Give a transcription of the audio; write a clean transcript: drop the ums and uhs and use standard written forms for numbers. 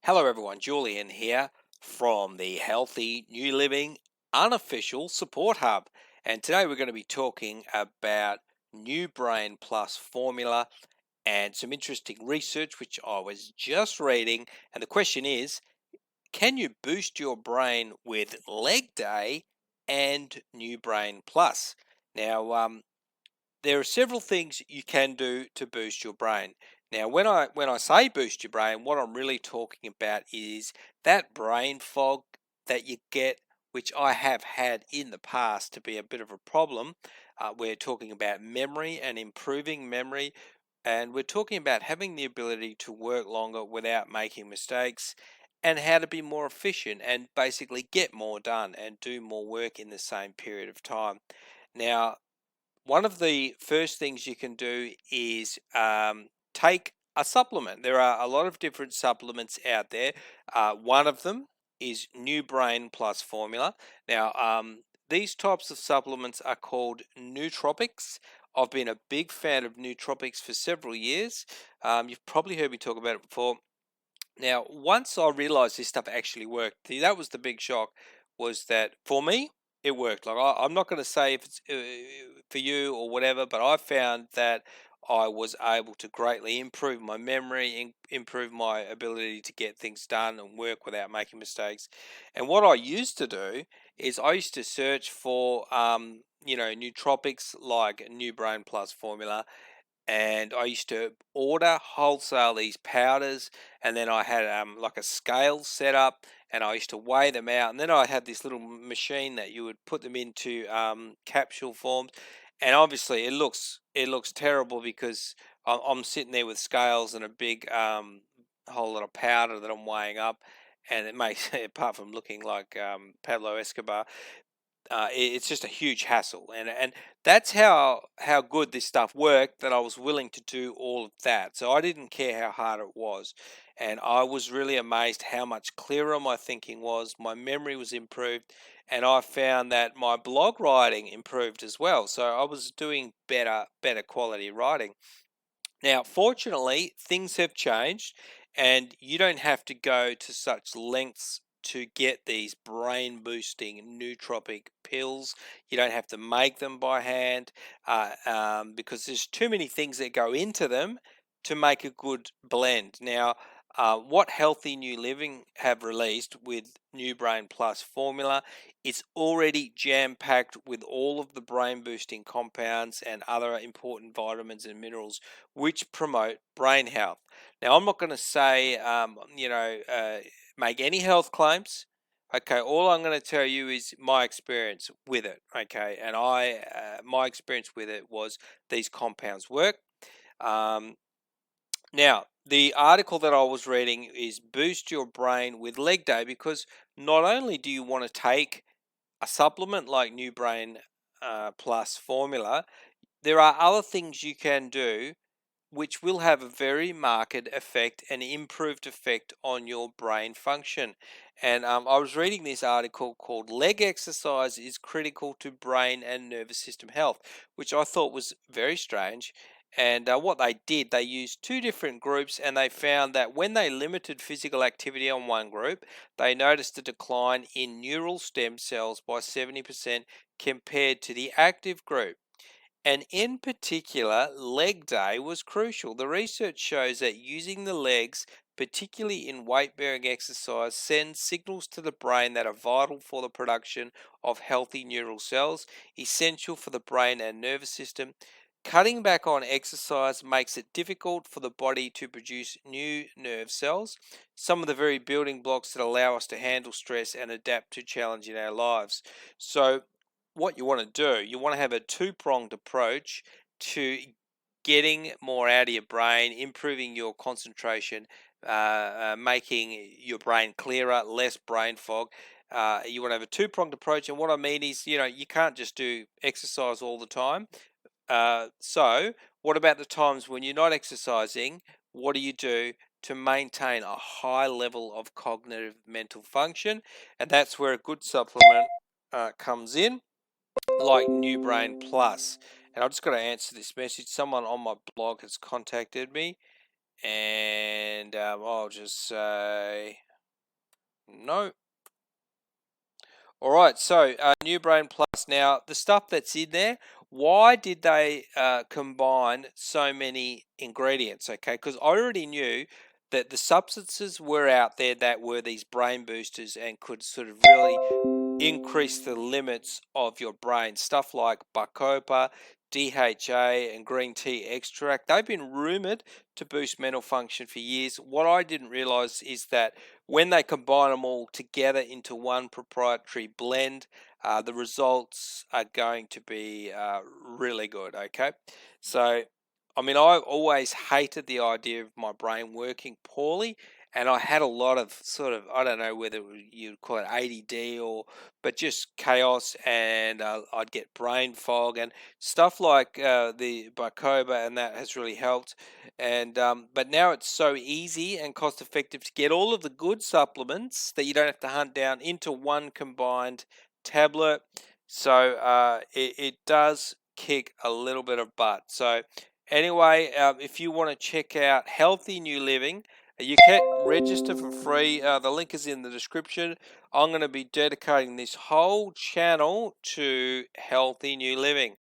Hello, everyone. Julian here from the Healthy New Living unofficial support hub. And today we're going to be talking about New Brain Plus formula and some interesting research which I was just reading. And the question is, can you boost your brain with leg day and New Brain Plus? Now, there are several things you can do to boost your brain. Now, when I say boost your brain, what I'm really talking about is that brain fog that you get, which I have had in the past to be a bit of a problem. We're talking about memory and improving memory, and we're talking about having the ability to work longer without making mistakes, and how to be more efficient and basically get more done and do more work in the same period of time. Now, one of the first things you can do is take a supplement. There are a lot of different supplements out there. One of them is New Brain Plus formula. Now, these types of supplements are called nootropics. I've been a big fan of nootropics for several years. You've probably heard me talk about it before. Now, once I realized this stuff actually worked, that was the big shock, was that for me, it worked. Like, I'm not going to say if it's for you or whatever, but I found that I was able to greatly improve my memory, improve my ability to get things done and work without making mistakes. And what I used to do is I used to search for, nootropics like New Brain Plus formula, and I used to order wholesale these powders, and then I had like a scale set up, and I used to weigh them out, and then I had this little machine that you would put them into capsule forms, and obviously it looks terrible because I'm sitting there with scales and a big whole lot of powder that I'm weighing up, and it makes apart from looking like Pablo Escobar, it's just a huge hassle, and that's how good this stuff worked, that I was willing to do all of that. So I didn't care how hard it was, and I was really amazed how much clearer my thinking was. My memory was improved, and I found that my blog writing improved as well. So I was doing better quality writing. Now, fortunately, things have changed, and you don't have to go to such lengths to get these brain boosting nootropic pills. You don't have to make them by hand because there's too many things that go into them to make a good blend. Now, what Healthy New Living have released with New Brain Plus formula, it's already jam packed with all of the brain boosting compounds and other important vitamins and minerals which promote brain health. Now, I'm not going to say, make any health claims. Okay, all I'm going to tell you is my experience with it. Okay, and my experience with it was these compounds work. Um, Now, the article that I was reading is boost your brain with leg day, because not only do you want to take a supplement like New Brain Plus formula, there are other things you can do which will have a very marked effect and improved effect on your brain function. And I was reading this article called Leg Exercise is Critical to Brain and Nervous System Health, which I thought was very strange. And what they did, they used two different groups, and they found that when they limited physical activity on one group, they noticed a decline in neural stem cells by 70% compared to the active group. And in particular, leg day was crucial. The research shows that using the legs, particularly in weight bearing exercise, sends signals to the brain that are vital for the production of healthy neural cells, essential for the brain and nervous system. Cutting back on exercise makes it difficult for the body to produce new nerve cells, some of the very building blocks that allow us to handle stress and adapt to challenge in our lives. So, what you want to do, you want to have a two-pronged approach to getting more out of your brain, improving your concentration, making your brain clearer, less brain fog. You want to have a two-pronged approach, and what I mean is, you can't just do exercise all the time. So, what about the times when you're not exercising? What do you do to maintain a high level of cognitive mental function? And that's where a good supplement comes in, like New Brain Plus. And I've just got to answer this message. Someone on my blog has contacted me. and I'll just say no. All right, so New Brain Plus. Now, the stuff that's in there, why did they combine so many ingredients? Okay, because I already knew that the substances were out there that were these brain boosters and could sort of really increase the limits of your brain. Stuff like bacopa, DHA, and green tea extract, they've been rumored to boost mental function for years. What I didn't realize is that when they combine them all together into one proprietary blend, the results are going to be really good. Okay, so I mean, I've always hated the idea of my brain working poorly, and I had a lot of sort of, I don't know whether you'd call it ADD or, but just chaos, and I'd get brain fog and stuff like the Bacoba, and that has really helped. And but now it's so easy and cost effective to get all of the good supplements that you don't have to hunt down into one combined tablet. So it does kick a little bit of butt. So anyway, if you want to check out Healthy New Living, you can register for free. The link is in the description. I'm going to be dedicating this whole channel to Healthy New Living.